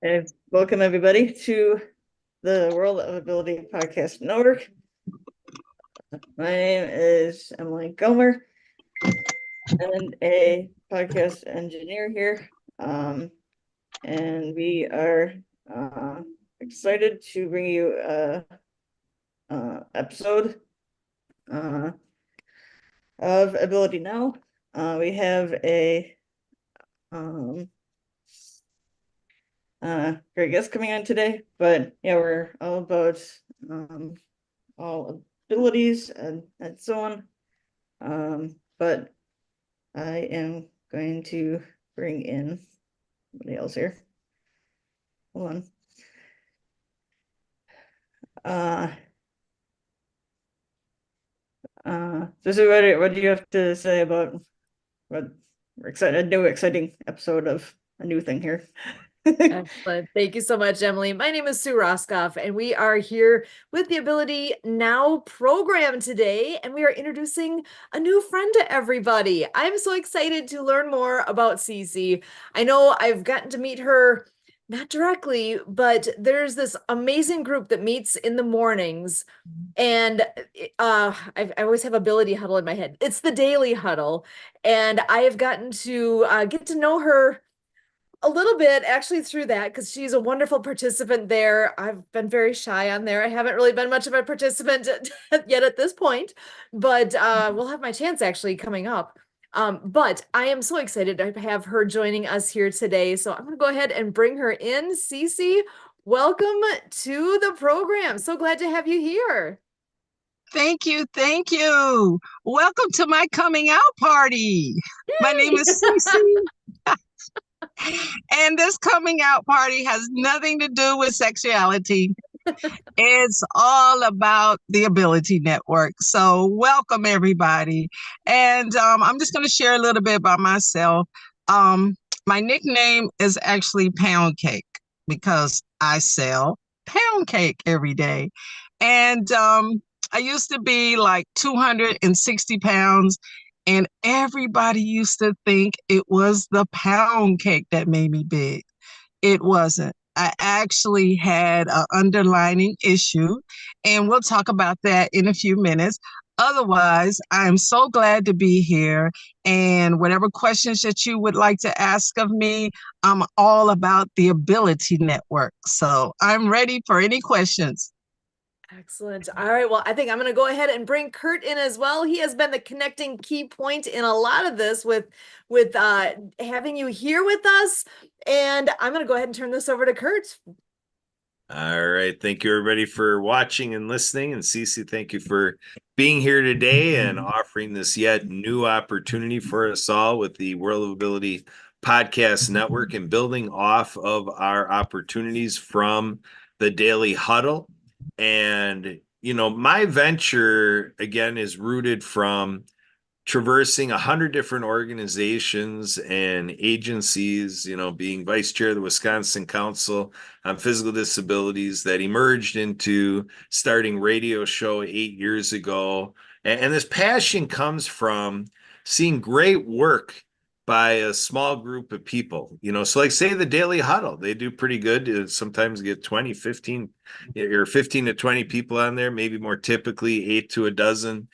Hey, welcome everybody to the World of Ability Podcast Network. My name is Emily Gomer, and a podcast engineer here. And we are excited to bring you a episode of AbilityNow. We have a great guest coming on today, but yeah, we're all about all abilities and so on. But I am going to bring in somebody else here. Hold on. So what do you have to say about what we're excited, a new exciting episode of a new thing here? Excellent. Thank you so much, Emily. My name is Sue Roskoff, and we are here with the Ability Now program today, and we are introducing a new friend to everybody. I'm so excited to learn more about Cece. I know I've gotten to meet her not directly, but there's this amazing group that meets in the mornings. And I always have Ability Huddle in my head. It's the Daily Huddle. And I have gotten to get to know her a little bit actually through that, because she's a wonderful participant there. I've been very shy on there. I haven't really been much of a participant yet at this point, but we'll have my chance actually coming up. But I am so excited to have her joining us here today. So I'm going to go ahead and bring her in. Cece, welcome to the program. So glad to have you here. Thank you. Thank you. Welcome to my coming out party. Yay! My name is Cece. And this coming out party has nothing to do with sexuality. It's all about the Ability Network. So welcome, everybody. And I'm just going to share a little bit about myself. My nickname is actually Pound Cake because I sell pound cake every day. And I used to be like 260 pounds. And everybody used to think it was the pound cake that made me big. It wasn't. I actually had an underlying issue, and we'll talk about that in a few minutes. Otherwise, I'm so glad to be here. And whatever questions that you would like to ask of me, I'm all about the Ability Network. So I'm ready for any questions. Excellent. All right. Well, I think I'm going to go ahead and bring Kurt in as well. He has been the connecting key point in a lot of this with having you here with us. And I'm going to go ahead and turn this over to Kurt. All right. Thank you, everybody, for watching and listening. And Cece, thank you for being here today and offering this yet new opportunity for us all with the World of Ability Podcast Network and building off of our opportunities from the Daily Huddle. And, my venture, again, is rooted from traversing 100 different organizations and agencies, being vice chair of the Wisconsin Council on Physical Disabilities that emerged into starting radio show 8 years ago. And this passion comes from seeing great work by a small group of people, so like say the Daily Huddle, they do pretty good. Sometimes get 20, 15 or 15 to 20 people on there, maybe more typically 8 to a dozen,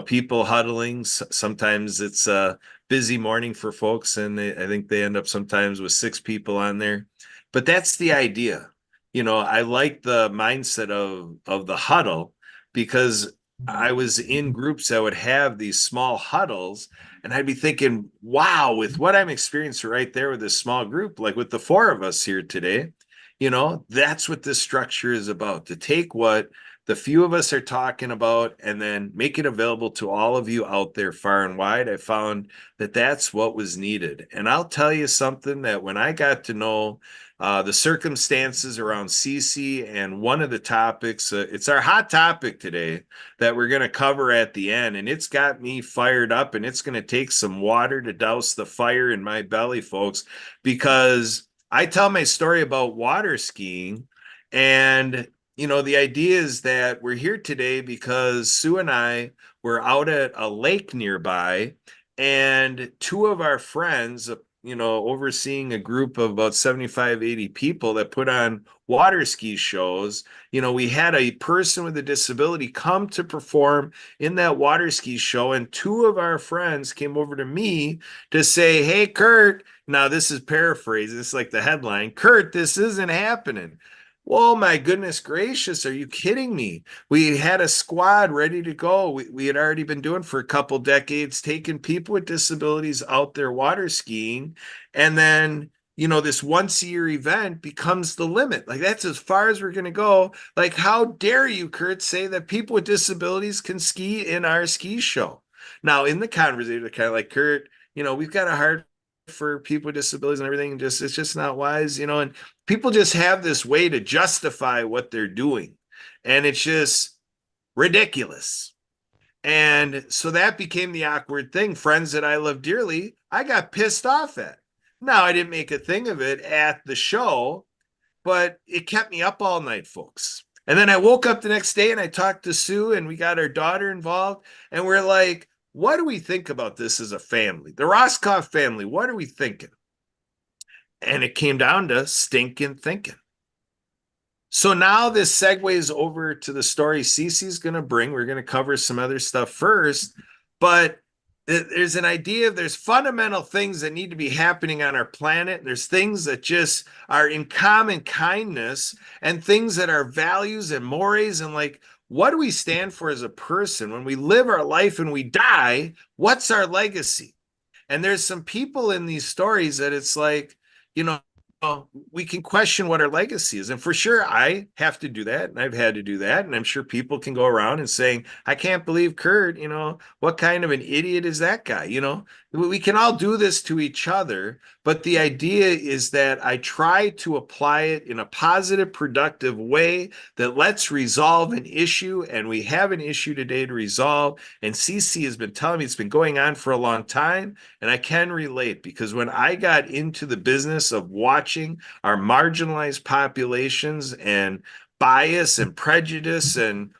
people huddling. Sometimes it's a busy morning for folks, and I think they end up sometimes with 6 people on there. But that's the idea. I like the mindset of the huddle because I was in groups that would have these small huddles, and I'd be thinking, wow, with what I'm experiencing right there with this small group, like with the 4 of us here today, That's what this structure is about, to take what the few of us are talking about and then make it available to all of you out there far and wide. I found that that's what was needed. And I'll tell you something, that when I got to know the circumstances around Cece, and one of the topics, it's our hot topic today that we're going to cover at the end, and it's got me fired up, and it's going to take some water to douse the fire in my belly, folks, because I tell my story about water skiing. And the idea is that we're here today because Sue and I were out at a lake nearby, and two of our friends, overseeing a group of about 75, 80 people that put on water ski shows. We had a person with a disability come to perform in that water ski show, and two of our friends came over to me to say, "Hey, Kurt," now this is paraphrased, it's like the headline, "Kurt, this isn't happening." Oh my goodness gracious, are you kidding me? We had a squad ready to go. We had already been doing for a couple decades, taking people with disabilities out there water skiing. And then, this once a year event becomes the limit. Like, that's as far as we're going to go. Like, how dare you, Kurt, say that people with disabilities can ski in our ski show? Now, in the conversation, they're kind of like, "Kurt, we've got a heart for people with disabilities and everything. And it's just not wise, and people just have this way to justify what they're doing. And it's just ridiculous. And so that became the awkward thing. Friends that I love dearly, I got pissed off at. Now, I didn't make a thing of it at the show, but it kept me up all night, folks. And then I woke up the next day and I talked to Sue, and we got our daughter involved, and we're like, what do we think about this as a family? The Roscoff family, what are we thinking? And it came down to stinking thinking. So now this segues over to the story Cece's going to bring. We're going to cover some other stuff first, but there's an idea, there's fundamental things that need to be happening on our planet. There's things that just are in common kindness, and things that are values and mores, and like, what do we stand for as a person? When we live our life and we die, what's our legacy? And there's some people in these stories that it's like, you know, we can question what our legacy is. And for sure, I have to do that. And I've had to do that. And I'm sure people can go around and saying, "I can't believe Kurt, what kind of an idiot is that guy?" We can all do this to each other. But the idea is that I try to apply it in a positive, productive way that lets resolve an issue. And we have an issue today to resolve. And Cece has been telling me it's been going on for a long time. And I can relate, because when I got into the business of watching our marginalized populations and bias and prejudice and,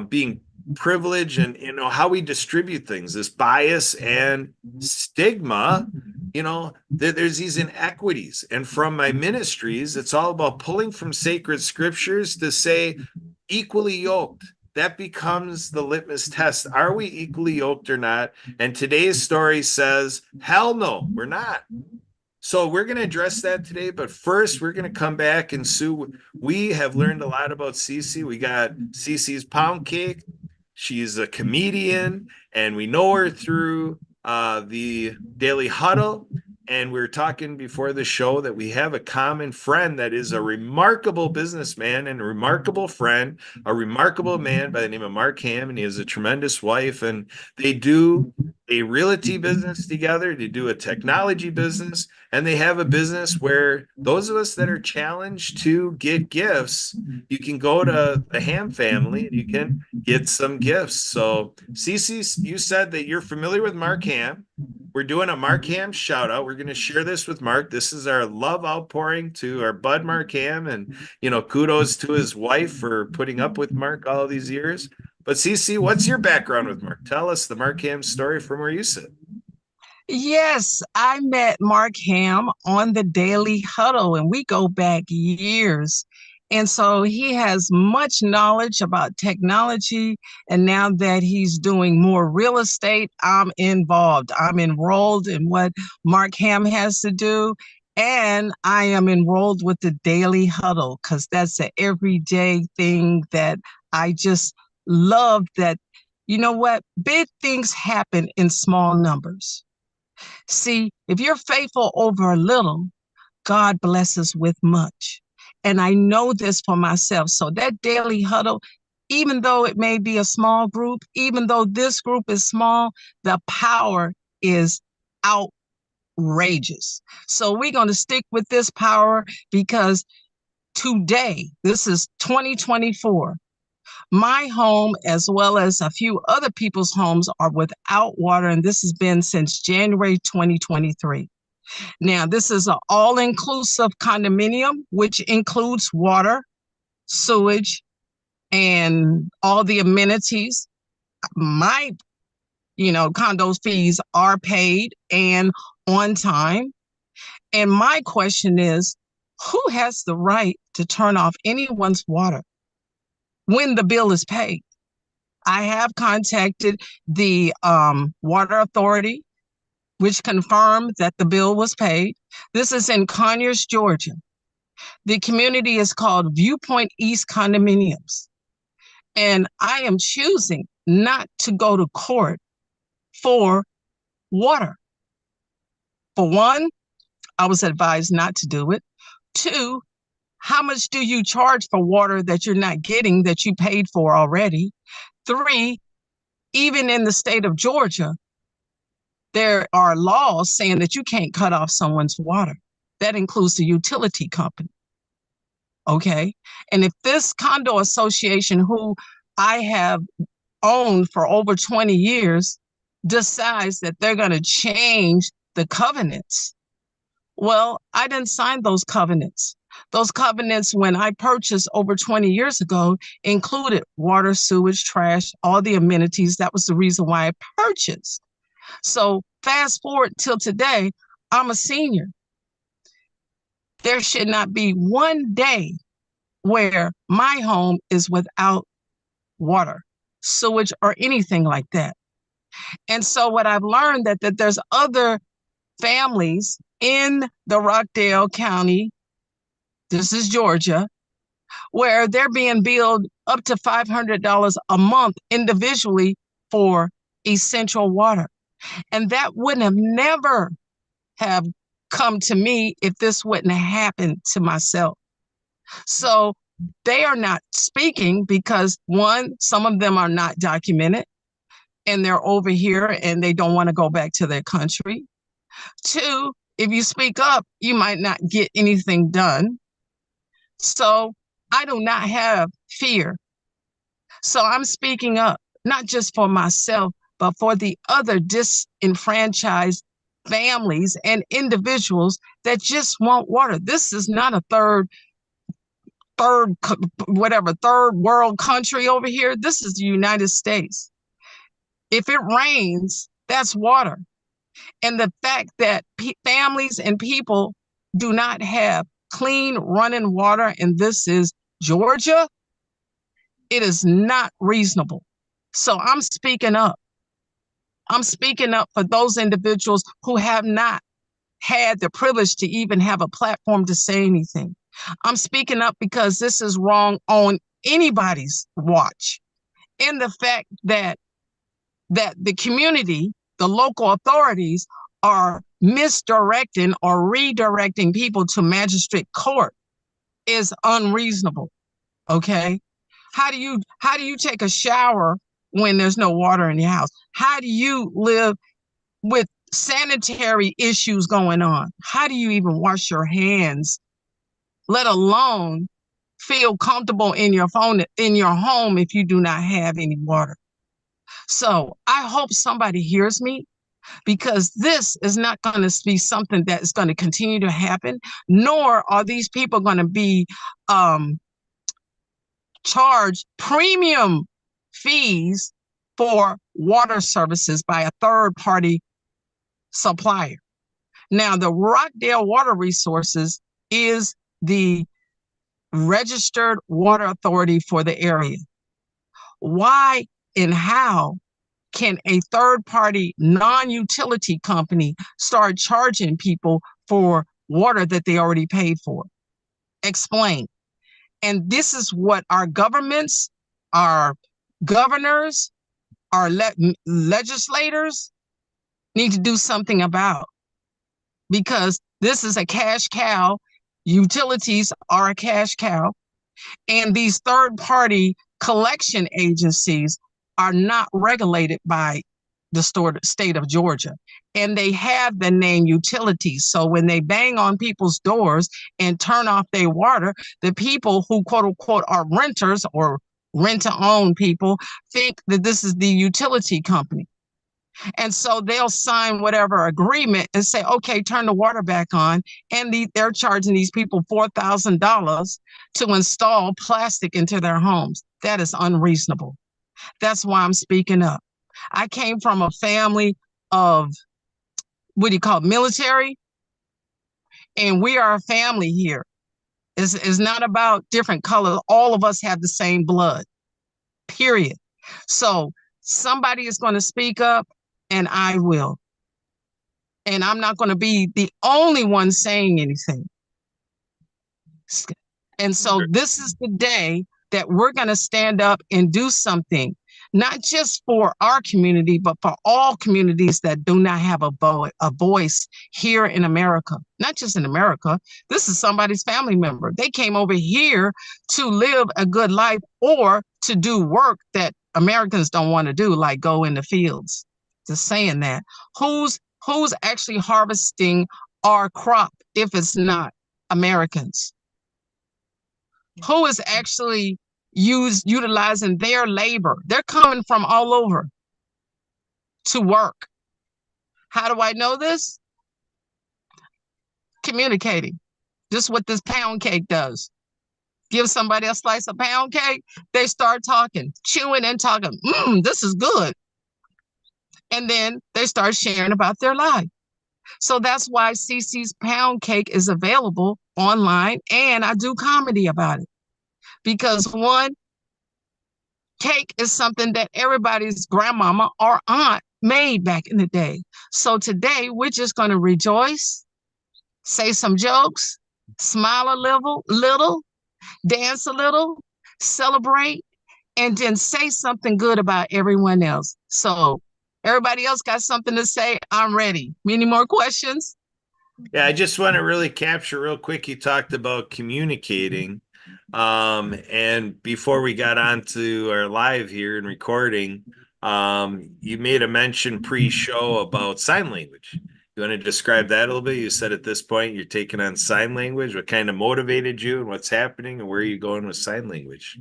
being privileged, and, how we distribute things, this bias and stigma, there's these inequities. And from my ministries, it's all about pulling from sacred scriptures to say, equally yoked. That becomes the litmus test. Are we equally yoked or not? And today's story says, hell no, we're not. So we're going to address that today. But first, we're going to come back, and Sue, we have learned a lot about Cece. We got Cece's pound cake. She's a comedian, and we know her through the Daily Huddle. And we were talking before the show that we have a common friend that is a remarkable businessman and a remarkable friend, a remarkable man by the name of Mark Ham, and he has a tremendous wife, and they do a realty business together. They do a technology business, and they have a business where those of us that are challenged to get gifts, you can go to the Ham family and you can get some gifts. So, Cece, you said that you're familiar with Mark Ham. We're doing a Mark Ham shout out. We're going to share this with Mark. This is our love outpouring to our bud Mark Ham, and kudos to his wife for putting up with Mark all these years. But Cece, what's your background with Mark? Tell us the Mark Ham story from where you sit. Yes, I met Mark Ham on the Daily Huddle, and we go back years. And so he has much knowledge about technology. And now that he's doing more real estate, I'm involved. I'm enrolled in what Mark Ham has to do. And I am enrolled with the Daily Huddle, because that's an everyday thing that I just love. That, you know what? Big things happen in small numbers. See, if you're faithful over a little, God blesses with much. And I know this for myself. So that daily huddle, even though it may be a small group, even though this group is small, the power is outrageous. So we're going to stick with this power because today, this is 2024, my home, as well as a few other people's homes, are without water, and this has been since January 2023. Now, this is an all-inclusive condominium, which includes water, sewage, and all the amenities. My, condo fees are paid and on time. And my question is, who has the right to turn off anyone's water when the bill is paid? I have contacted the water authority, which confirmed that the bill was paid. This is in Conyers, Georgia. The community is called Viewpoint East Condominiums. And I am choosing not to go to court for water. For one, I was advised not to do it. Two, how much do you charge for water that you're not getting that you paid for already? Three, even in the state of Georgia, there are laws saying that you can't cut off someone's water. That includes the utility company. Okay. And if this condo association, who I have owned for over 20 years, decides that they're going to change the covenants, well, I didn't sign those covenants. Those covenants, when I purchased over 20 years ago, included water, sewage, trash, all the amenities. That was the reason why I purchased. So fast forward till today, I'm a senior. There should not be one day where my home is without water, sewage, or anything like that. And so what I've learned that there's other families in the Rockdale County, this is Georgia, where they're being billed up to $500 a month individually for essential water. And that wouldn't have never have come to me if this wouldn't have happened to myself. So they are not speaking because, one, some of them are not documented and they're over here and they don't want to go back to their country. Two, if you speak up, you might not get anything done. So I do not have fear. So I'm speaking up, not just for myself, but for the other disenfranchised families and individuals that just want water. This is not a third world country over here. This is the United States. If it rains, that's water. And the fact that families and people do not have clean running water, and this is Georgia, it is not reasonable. So I'm speaking up. I'm speaking up for those individuals who have not had the privilege to even have a platform to say anything. I'm speaking up because this is wrong on anybody's watch. And the fact that the community, the local authorities, are misdirecting or redirecting people to magistrate court is unreasonable. Okay? How do you take a shower when there's no water in your house? How do you live with sanitary issues going on? How do you even wash your hands, let alone feel comfortable in your home if you do not have any water? So I hope somebody hears me, because this is not going to be something that is going to continue to happen, nor are these people going to be charged premium fees for water services by a third-party supplier. Now, the Rockdale Water Resources is the registered water authority for the area. Why and how can a third-party non-utility company start charging people for water that they already paid for? Explain. And this is what our governments, our governors, our legislators need to do something about. because this is a cash cow. Utilities are a cash cow. And these third party collection agencies are not regulated by the state of Georgia. And they have the name utilities. So when they bang on people's doors and turn off their water, the people who quote unquote are renters or rent to own people think that this is the utility company. And so they'll sign whatever agreement and say, okay, turn the water back on. And they're charging these people $4,000 to install plastic into their homes. That is unreasonable. That's why I'm speaking up. I came from a family of, what do you call it, military? And we are a family here. It's not about different colors. All of us have the same blood, period. So somebody is going to speak up, and I will. And I'm not going to be the only one saying anything. And so this is the day that we're going to stand up and do something, not just for our community, but for all communities that do not have a voice here in America. Not just in America. This is somebody's family member. They came over here to live a good life or to do work that Americans don't want to do, like go in the fields. Just saying that. Who's actually harvesting our crop if it's not Americans? Who is actually utilizing their labor? They're coming from all over to work. How do I know this? Communicating. Just what this pound cake does. Give somebody a slice of pound cake, they start talking, chewing and talking. This is good. And then they start sharing about their life. So that's why CC's Pound Cake is available online, and I do comedy about it. Because one, cake is something that everybody's grandmama or aunt made back in the day. So today we're just going to rejoice, say some jokes, smile a little, dance a little, celebrate, and then say something good about everyone else. So everybody else got something to say? I'm ready. Any more questions? Yeah, I just want to really capture real quick. You talked about communicating. And before we got on to our live here and recording, you made a mention pre-show about sign language. You want to describe that a little bit? You said at this point you're taking on sign language. What kind of motivated you and what's happening and where are you going with sign language?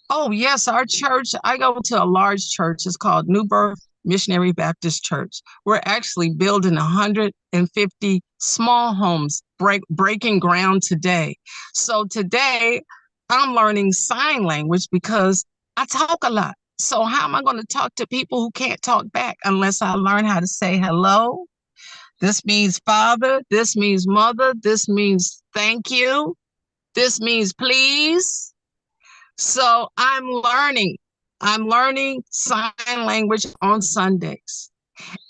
Oh, yes, our church, I go to a large church. It's called New Birth Missionary Baptist Church. We're actually building 150 small homes, breaking ground today. So today I'm learning sign language because I talk a lot. So how am I going to talk to people who can't talk back unless I learn how to say hello? This means father. This means mother. This means thank you. This means please. So I'm learning sign language on Sundays.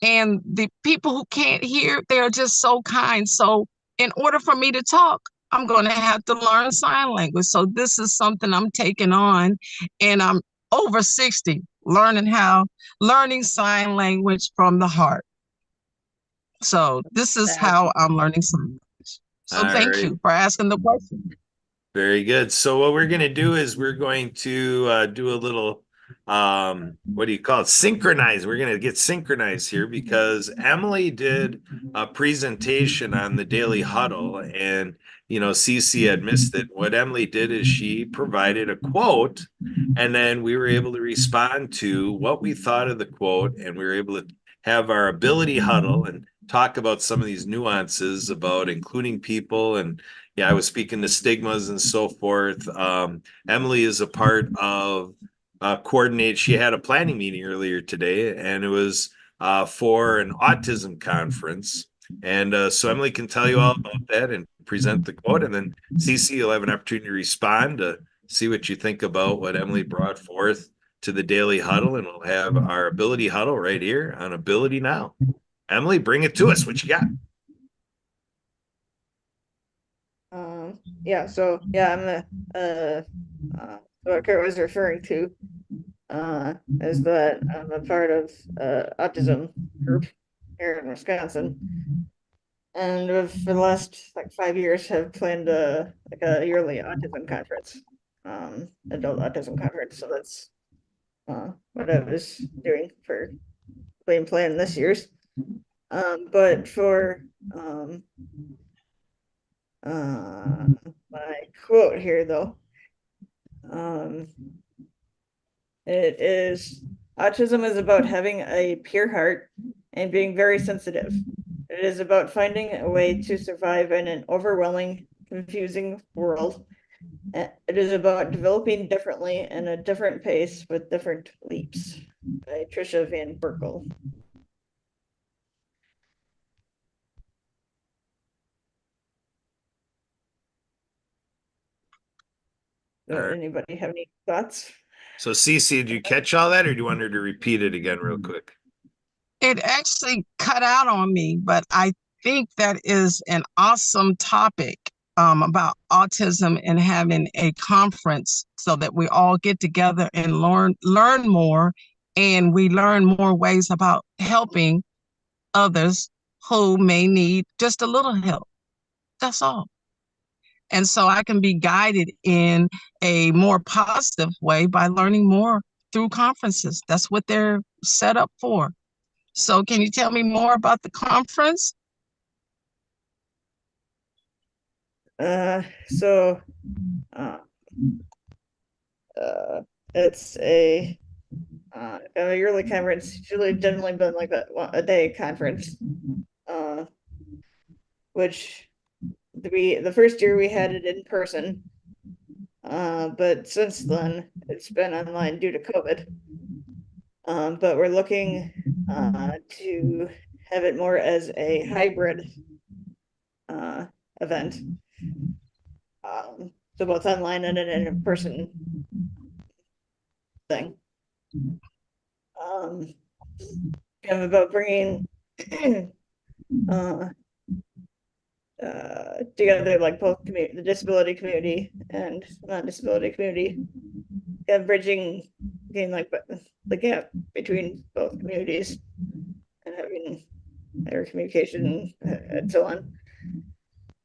And the people who can't hear, they're just so kind. So in order for me to talk, I'm going to have to learn sign language. So this is something I'm taking on, and I'm over 60 learning sign language from the heart. So this is how I'm learning sign language. So thank you for asking the question. Very good. So what we're going to do is we're going to do a little, what do you call it? Synchronize. We're going to get synchronized here because Emily did a presentation on the Daily Huddle and, Cece had missed it. What Emily did is she provided a quote and then we were able to respond to what we thought of the quote and we were able to have our ability huddle and talk about some of these nuances about including people and I was speaking to stigmas and so forth. Emily is a part of coordinate. She had a planning meeting earlier today, and it was for an autism conference. And so Emily can tell you all about that and present the quote. And then Cece, you'll have an opportunity to respond to see what you think about what Emily brought forth to the Daily Huddle. And we'll have our Ability Huddle right here on Ability Now. Emily, bring it to us. What you got? I'm what Kurt was referring to is that I'm a part of autism group here in Wisconsin. and for the last like 5 years have planned a like a yearly autism conference, adult autism conference. So that's what I was doing for plan this year's. But for my quote here though, um, it is autism is about having a pure heart and being very sensitive. It is about finding a way to survive in an overwhelming, confusing world. It is about developing differently in a different pace with different leaps by Trisha Van Berkel. Anybody have any thoughts? So Cece, did you catch all that, or do you want her to repeat it again real quick? It actually cut out on me, but I think that is an awesome topic about autism and having a conference so that we all get together and learn more, and we learn more ways about helping others who may need just a little help. That's all. And so I can be guided in a more positive way by learning more through conferences. That's what they're set up for. So can you tell me more about the conference? So uh, uh, it's a yearly conference. Usually, generally been like a day conference, which the first year we had it in person, but since then it's been online due to COVID. But we're looking to have it more as a hybrid event. So both online and an in-person thing. Kind of about bringing together like both the disability community and non-disability community, kind of bridging like the gap between both communities and having better communication and so on.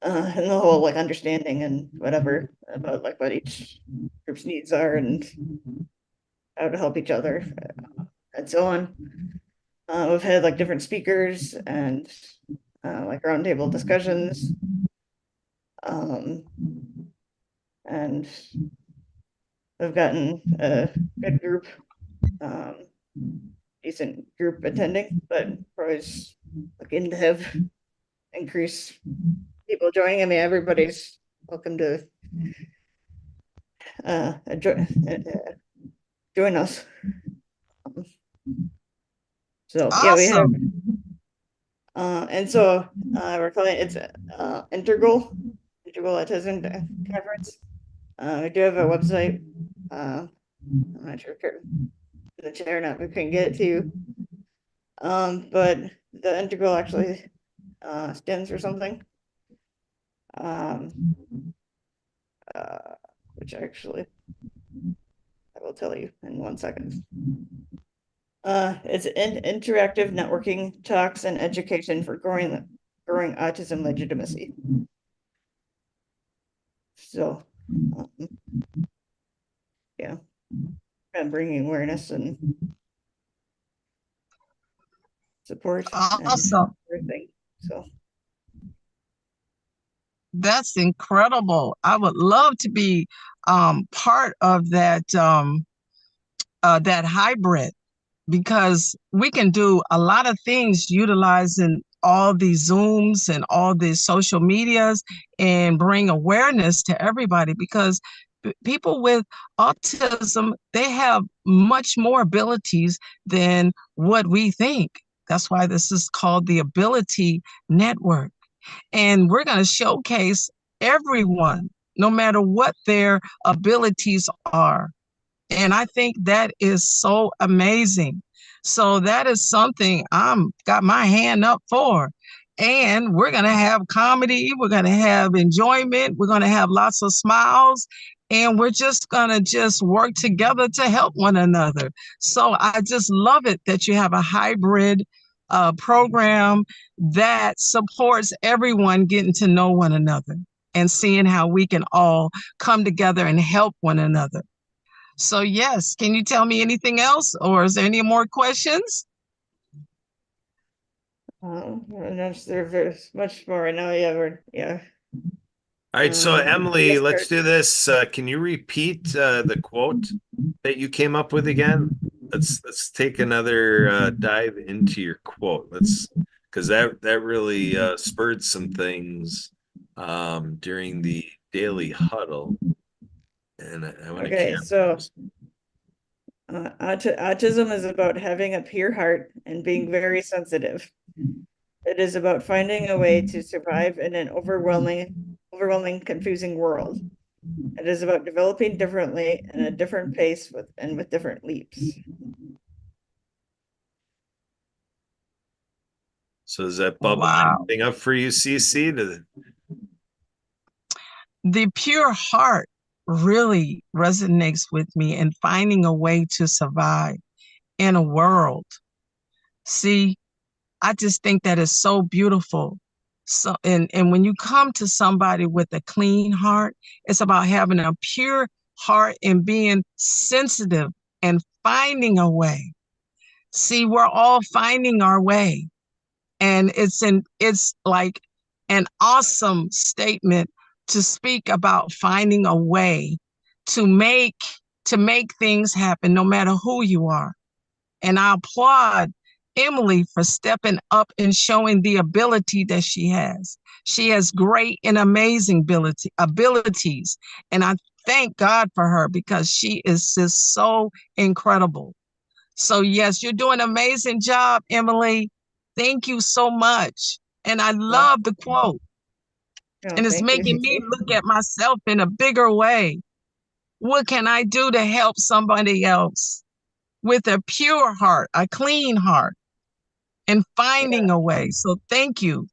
And the whole like understanding and whatever about like what each group's needs are and how to help each other and so on. We've had like different speakers and like roundtable discussions. And I've gotten a good group, decent group attending, but we're always looking to have increase people joining. I mean, everybody's welcome to join us. So yeah, we have, and so we're calling it, it's integral autism conference. We do have a website. I'm not sure if the chair or not, we couldn't get it to you. But the integral actually stands for something. Which actually I will tell you in 1 second. It's interactive networking, talks, and education for growing autism legitimacy. So, yeah, and bringing awareness and support. Awesome. And everything. So. That's incredible. I would love to be part of that that hybrid, because we can do a lot of things utilizing all these Zooms and all these social medias and bring awareness to everybody, because people with autism, they have much more abilities than what we think. That's why this is called the Ability Network. And we're going to showcase everyone, no matter what their abilities are. And I think that is so amazing. So that is something I'm got my hand up for. And we're going to have comedy. We're going to have enjoyment. We're going to have lots of smiles. And we're just going to just work together to help one another. So I just love it that you have a hybrid program that supports everyone getting to know one another and seeing how we can all come together and help one another. So yes, can you tell me anything else, or is there any more questions? I'm not sure if there's much more right now. Yeah. All right, so Emily, yes, let's do this. Can you repeat the quote that you came up with again? Let's take another dive into your quote. Let's because that really spurred some things during the daily huddle, and I want to Okay, capture so this. autism is about having a pure heart and being very sensitive. It is about finding a way to survive in an overwhelming, confusing world. It is about developing differently and at a different pace with different leaps. So does that bubble Wow. anything up for you, CC? The pure heart really resonates with me in finding a way to survive in a world. See, I just think that is so beautiful. So, and when you come to somebody with a clean heart, it's about having a pure heart and being sensitive and finding a way. See, we're all finding our way. And it's like an awesome statement to speak about finding a way to make to make things happen no matter who you are. And I applaud Emily for stepping up and showing the ability that she has. She has great and amazing abilities. And I thank God for her because she is just so incredible. So yes, you're doing an amazing job, Emily. Thank you so much. And I Well, love the quote. And it's thank you, making me Cece. look at myself in a bigger way. What can I do to help somebody else with a pure heart, a clean heart, and Yeah, finding a way? So thank you.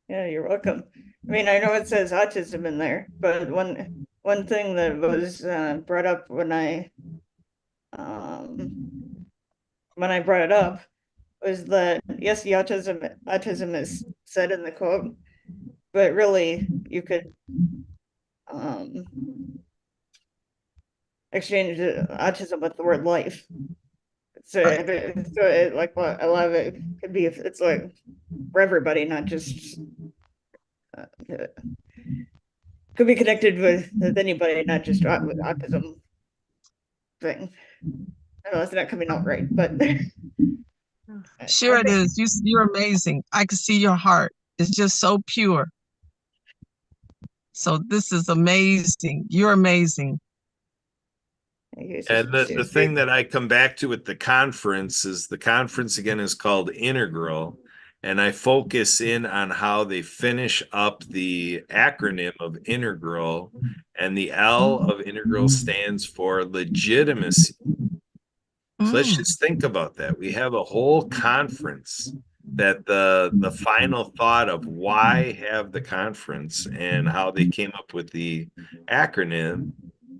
yeah, you're welcome. I mean, I know it says autism in there, but one thing that was brought up when I brought it up was that yes, the autism is said in the quote, but really you could um exchange autism with the word life. So, Right. like what I love it could be if it's like for everybody, not just could be connected with anybody, not just with autism thing. I know it's not coming out right, but Sure I it think is. You're amazing. I can see your heart. It's just so pure. So this is amazing. You're amazing. And the thing that I come back to with the conference is the conference again is called Integral. And I focus in on how they finish up the acronym of integral. And the L of integral stands for legitimacy. So let's Mm, just think about that. We have a whole conference that the final thought of why have the conference and how they came up with the acronym,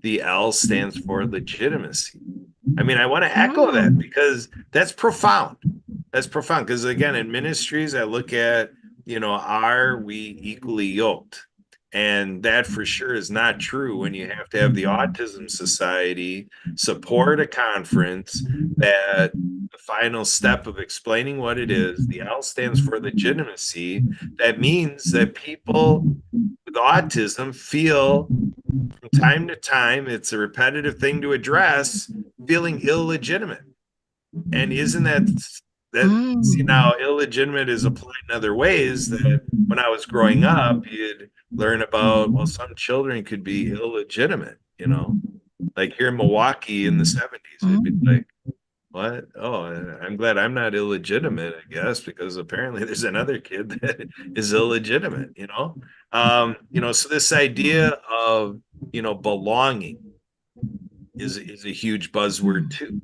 the L stands for legitimacy. I mean, I want to echo that mm, because that's profound. That's profound because again, in ministries, I look at, are we equally yoked? And that for sure is not true when you have to have the Autism Society support a conference that the final step of explaining what it is, the L stands for legitimacy. That means that people with autism feel from time to time, it's a repetitive thing to address, feeling illegitimate. And isn't that see mm, now illegitimate is applied in other ways that when I was growing up, you'd learn about, well, some children could be illegitimate, like here in Milwaukee in the 70s, it'd be mm, like, what? Oh, I'm glad I'm not illegitimate, I guess, because apparently there's another kid that is illegitimate, so this idea of, belonging is a huge buzzword too.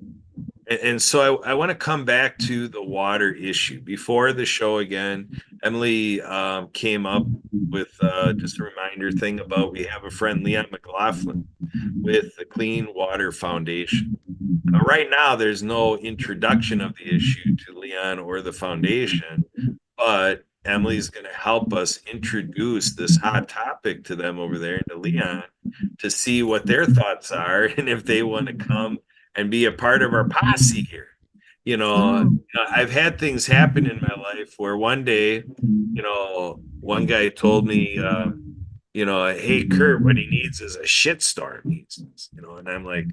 And so I want to come back to the water issue. Before the show again, Emily came up with just a reminder thing about we have a friend, Leon McLaughlin, with the Clean Water Foundation. Right now, there's no introduction of the issue to Leon Leon or the foundation, but Emily's going to help us introduce this hot topic to them over there into Leon to see what their thoughts are and if they want to come and be a part of our posse here. I've had things happen in my life where one day, one guy told me, hey, Kurt, what he needs is a shitstorm. And I'm like,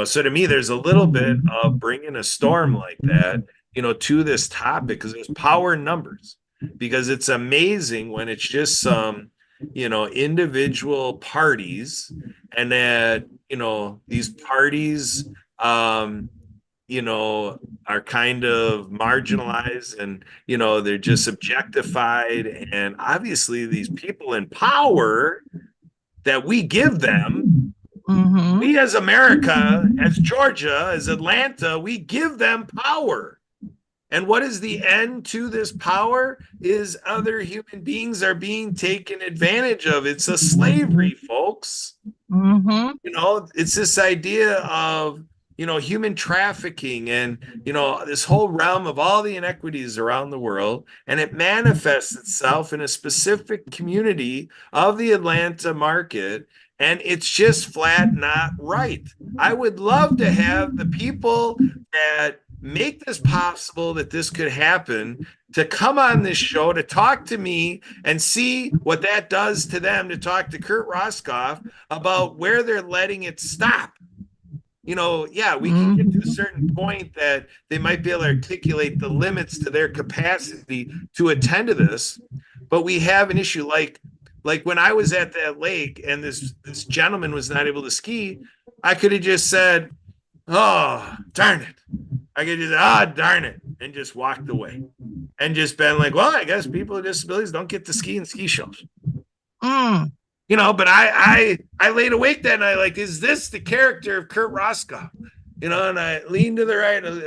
so to me, there's a little bit of bringing a storm like that, to this topic because there's power in numbers. Because it's amazing when it's just some, individual parties and that, these parties, are kind of marginalized and, they're just objectified. And obviously, these people in power that we give them, we as America, as Georgia, as Atlanta, we give them power. And what is the end to this power? Is other human beings are being taken advantage of. It's a slavery, folks. It's this idea of, human trafficking and, this whole realm of all the inequities around the world. And it manifests itself in a specific community of the Atlanta market. And it's just flat not right. I would love to have the people that make this possible, that this could happen, to come on this show to talk to me and see what that does to them, to talk to Kurt Roskoff about where they're letting it stop. We can get to a certain point that they might be able to articulate the limits to their capacity to attend to this. But we have an issue like when I was at that lake and this gentleman was not able to ski, I could have just said, oh, darn it. I could just, darn it, and just walked away and just been like, well, I guess people with disabilities don't get to ski in ski shows. But I laid awake that night, like, is this the character of Kurt Roskoff? And I leaned to the right. And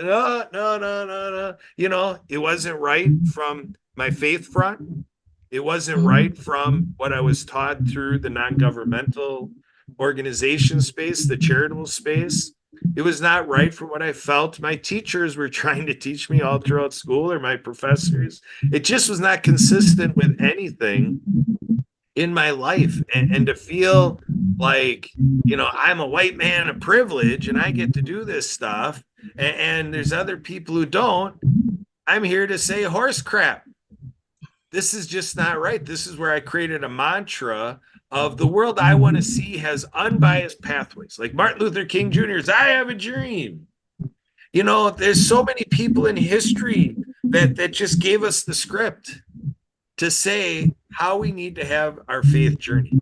no. It wasn't right from my faith front. It wasn't right from what I was taught through the non-governmental organization space, the charitable space. It was not right from what I felt my teachers were trying to teach me all throughout school, or my professors. It just was not consistent with anything in my life. And to feel like, I'm a white man of privilege and I get to do this stuff, and there's other people who don't. I'm here to say horse crap. This is just not right. This is where I created a mantra of the world I want to see has unbiased pathways. Like Martin Luther King Jr.'s I Have a Dream. There's so many people in history that just gave us the script to say how we need to have our faith journey.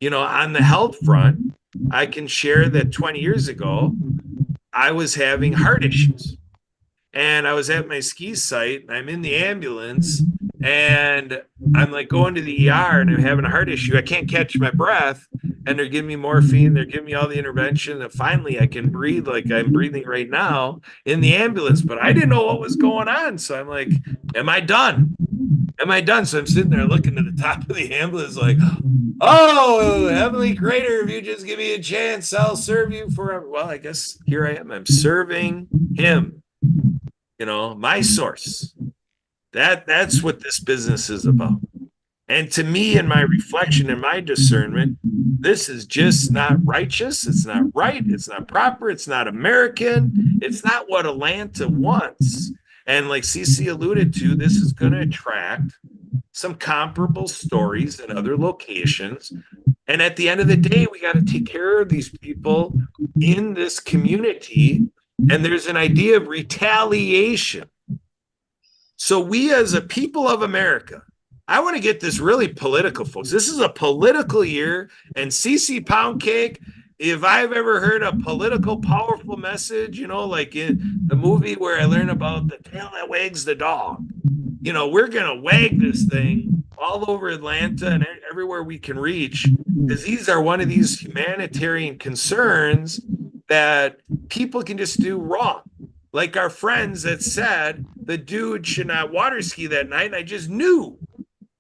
On the health front, I can share that 20 years ago, I was having heart issues. And I was at my ski site, and I'm in the ambulance, and I'm like going to the ER, and I'm having a heart issue. I can't catch my breath, and they're giving me morphine. They're giving me all the intervention, and finally I can breathe like I'm breathing right now in the ambulance. But I didn't know what was going on. So I'm like, am I done? So I'm sitting there looking at the top of the ambulance like, oh, Heavenly Creator, if you just give me a chance, I'll serve you forever. Well, I guess here I am. I'm serving him. My source. That's what this business is about. And to me, in my reflection and my discernment, this is just not righteous. It's not right. It's not proper. It's not American. It's not what Atlanta wants. And like Cece alluded to, this is going to attract some comparable stories in other locations. And at the end of the day, we got to take care of these people in this community. And there's an idea of retaliation. So we as a people of America, I want to get this really political, folks. This is a political year. And CC Poundcake, if I've ever heard a political, powerful message, like in the movie where I learn about the tail that wags the dog, we're going to wag this thing all over Atlanta and everywhere we can reach, because these are one of these humanitarian concerns that people can just do wrong. Like our friends that said the dude should not water ski that night. And I just knew,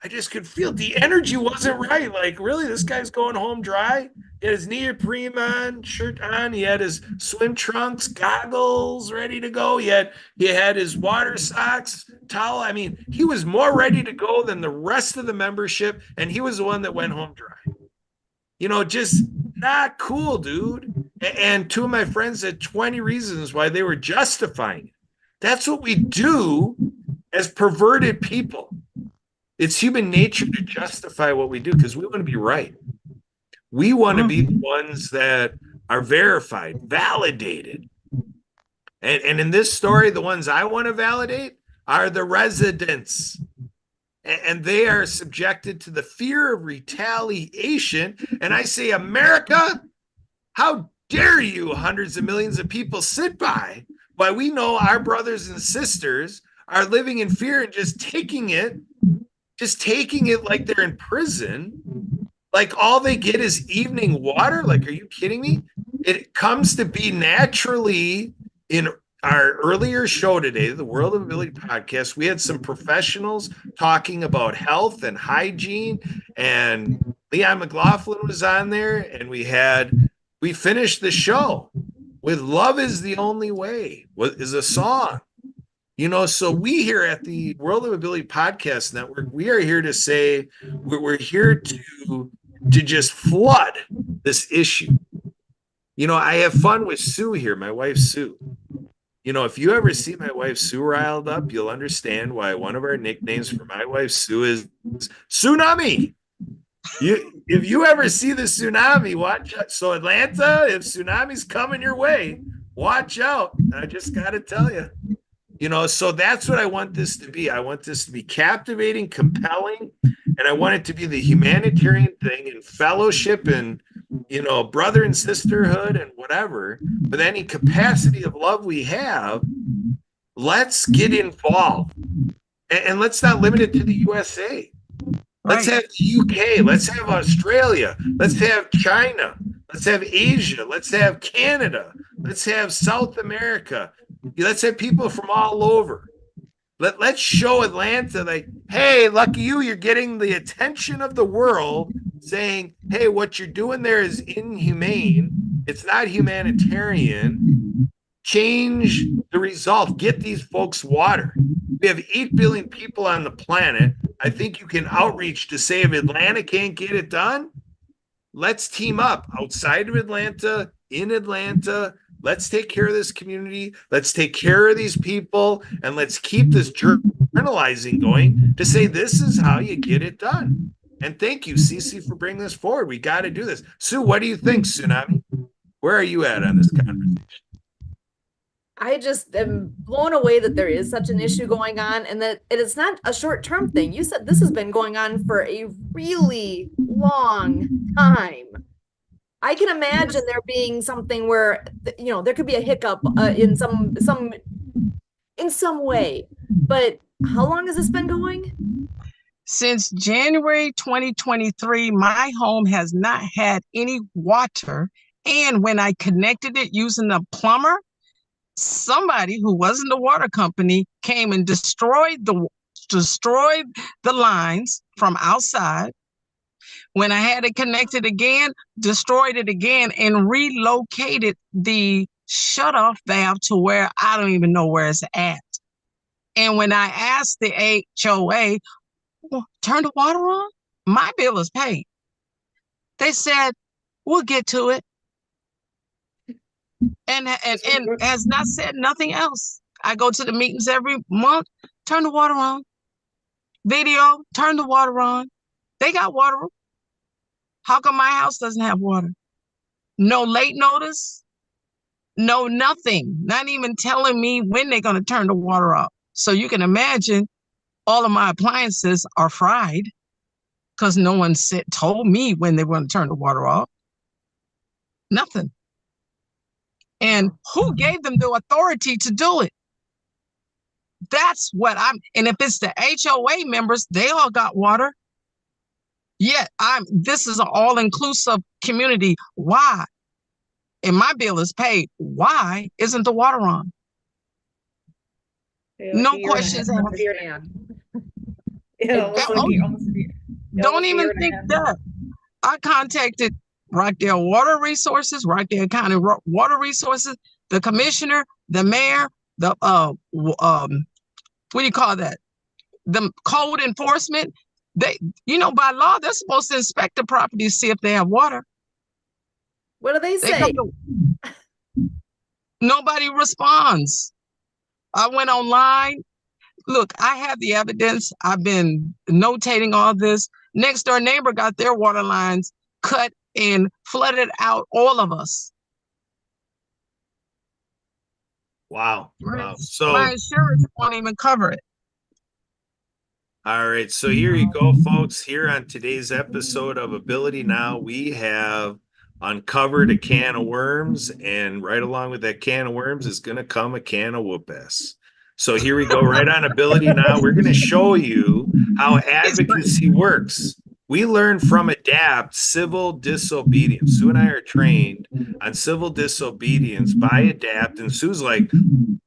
I just could feel the energy wasn't right. Like, really, this guy's going home dry? He had his neoprene shirt on. He had his swim trunks, goggles ready to go. He had his water socks, towel. I mean, he was more ready to go than the rest of the membership, and he was the one that went home dry. Just not cool, dude. And two of my friends had 20 reasons why they were justifying it. That's what we do as perverted people. It's human nature to justify what we do because we want to be right. We want to be the ones that are verified, validated. And in this story, the ones I want to validate are the residents. And they are subjected to the fear of retaliation. And I say, America, how dare you, hundreds of millions of people, sit by while we know our brothers and sisters are living in fear and just taking it like they're in prison. Like all they get is evening water. Like, are you kidding me? It comes to be naturally in our earlier show today, the World of Ability podcast. We had some professionals talking about health and hygiene, and Leon McLaughlin was on there, and we finished the show with "Love Is the Only Way" is a song. So we here at the World of Ability Podcast Network, we are here to say we're here to just flood this issue. I have fun with Sue here, my wife Sue. If you ever see my wife Sue riled up, you'll understand why one of our nicknames for my wife Sue is Tsunami. If you ever see the tsunami, watch out. So Atlanta, if tsunami's coming your way, watch out. I just got to tell you. So that's what I want this to be. I want this to be captivating, compelling, and I want it to be the humanitarian thing and fellowship and, brother and sisterhood and whatever. But any capacity of love we have, let's get involved. And let's not limit it to the USA. Let's have the UK. Let's have Australia. Let's have China. Let's have Asia. Let's have Canada. Let's have South America. Let's have people from all over. Let's show Atlanta like, hey, lucky you're getting the attention of the world saying, hey, what you're doing there is inhumane. It's not humanitarian. Change the result. Get these folks water. We have 8 billion people on the planet. I think you can outreach to say if Atlanta can't get it done, let's team up outside of Atlanta, in Atlanta. Let's take care of this community. Let's take care of these people. And let's keep this journalizing going to say this is how you get it done. And thank you, Cece, for bringing this forward. We got to do this. Sue, what do you think, Tsunami? Where are you at on this conversation? I just am blown away that there is such an issue going on and that it is not a short-term thing. You said this has been going on for a really long time. I can imagine there being something where, there could be a hiccup in some way. But how long has this been going? Since January 2023, my home has not had any water. And when I connected it using a plumber, somebody who wasn't the water company came and destroyed the lines from outside. When I had it connected again, destroyed it again and relocated the shutoff valve to where I don't even know where it's at. And when I asked the HOA, well, turn the water on, my bill is paid. They said, we'll get to it. And has not said nothing else. I go to the meetings every month, turn the water on. Video, turn the water on. They got water. How come my house doesn't have water? No late notice, no nothing, not even telling me when they're going to turn the water off. So you can imagine all of my appliances are fried because no one told me when they were going to turn the water off. Nothing. And who gave them the authority to do it? That's what and if it's the HOA members, they all got water. Yet this is an all-inclusive community. Why? And my bill is paid. Why isn't the water on? No questions asked. Yeah, Don't even think that. I contacted Rockdale Water Resources, Rockdale County Water Resources, the commissioner, the mayor, the what do you call that? The code enforcement. They, by law, they're supposed to inspect the property to see if they have water. What do they They say? Nobody responds. I went online. Look, I have the evidence. I've been notating all this. Next door neighbor got their water lines cut and flooded out all of us. Wow. Wow. So my insurance won't even cover it. all right, so here you go, folks. Here on today's episode of Ability Now, we have uncovered a can of worms, and right along with that can of worms is going to come a can of whoop ass. So here we go, right on Ability Now. We're going to show you how advocacy works. We learn from ADAPT civil disobedience. Sue and I are trained on civil disobedience by ADAPT, and Sue's like,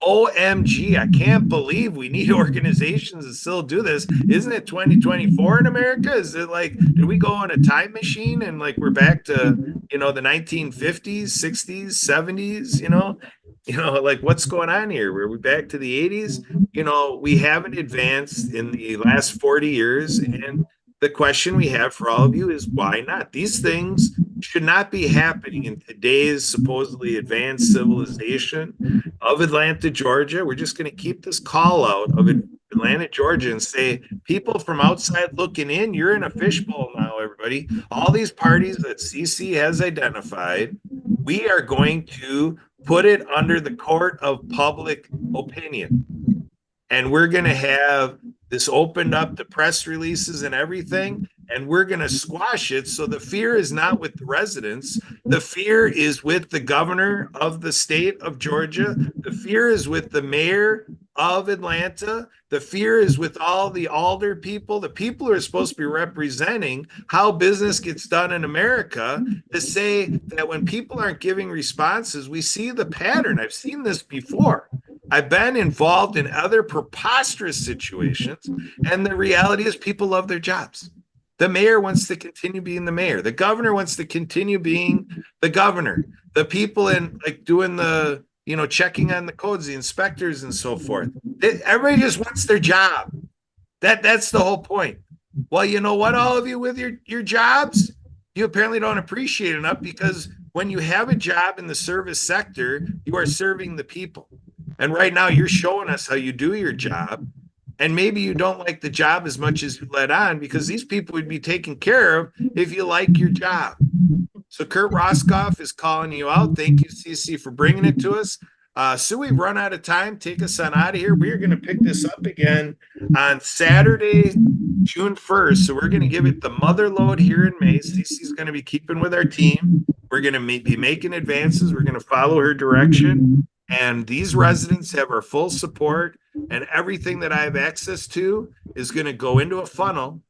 OMG, I can't believe we need organizations to still do this. Isn't it 2024 in America? Is it like, did we go on a time machine and like we're back to, the 1950s, 60s, 70s, like what's going on here? Were we back to the 80s? We haven't advanced in the last 40 years. And the question we have for all of you is why not? These things should not be happening in today's supposedly advanced civilization of Atlanta, Georgia. We're just going to keep this call out of Atlanta, Georgia, and say, people from outside looking in, you're in a fishbowl now, everybody. All these parties that CC has identified, we are going to put it under the court of public opinion. And we're going to have this opened up to press releases and everything, and we're going to squash it. So the fear is not with the residents. The fear is with the governor of the state of Georgia. The fear is with the mayor of Atlanta. The fear is with all the alder people, the people who are supposed to be representing how business gets done in America, to say that when people aren't giving responses, we see the pattern. I've seen this before. I've been involved in other preposterous situations, and the reality is people love their jobs. The mayor wants to continue being the mayor. The governor wants to continue being the governor. The people in like doing the, checking on the codes, the inspectors and so forth. Everybody just wants their job. That's the whole point. Well, you know what, all of you with your jobs, you apparently don't appreciate enough, because when you have a job in the service sector, you are serving the people. And right now you're showing us how you do your job. And maybe you don't like the job as much as you let on, because these people would be taken care of if you like your job. So Kurt Roscoff is calling you out. Thank you, CC, for bringing it to us. Sue, we've run out of time. Take us on out of here. We're going to pick this up again on Saturday, June 1st. So we're going to give it the mother load here in May. CC's going to be keeping with our team. We're going to be making advances. We're going to follow her direction. And these residents have our full support, and everything that I have access to is going to go into a funnel,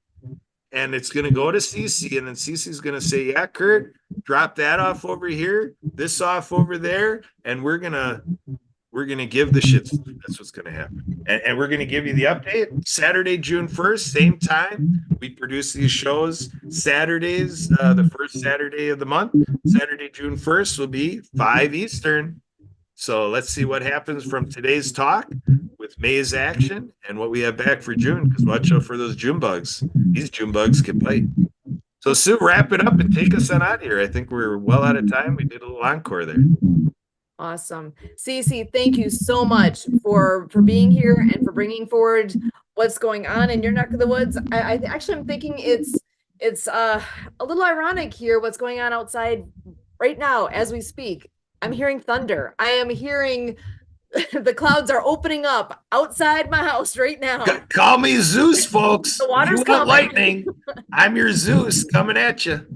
and it's going to go to CC, and then CC is going to say, yeah, Kurt, drop that off over here, this off over there, and we're going to give the shits. That's what's going to happen. And we're going to give you the update Saturday, June 1st, same time. We produce these shows Saturdays, the first Saturday of the month. Saturday, June 1st will be 5 Eastern. So let's see what happens from today's talk with May's action and what we have back for June, because watch out for those June bugs. These June bugs can bite. So Sue, wrap it up and take us on out here. I think we're well out of time. We did a little encore there. Awesome. Cece, thank you so much for being here and for bringing forward what's going on in your neck of the woods. I actually am thinking it's a little ironic here what's going on outside right now as we speak. I'm hearing thunder. I am hearing the clouds are opening up outside my house right now. Call me Zeus, folks. The water's you coming. Lightning. I'm your Zeus coming at you.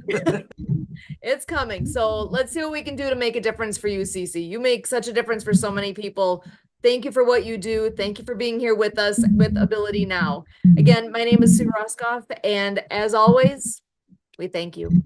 It's coming. So let's see what we can do to make a difference for you, Cece. You make such a difference for so many people. Thank you for what you do. Thank you for being here with us with Ability Now. Again, my name is Sue Roscoff, and as always, we thank you.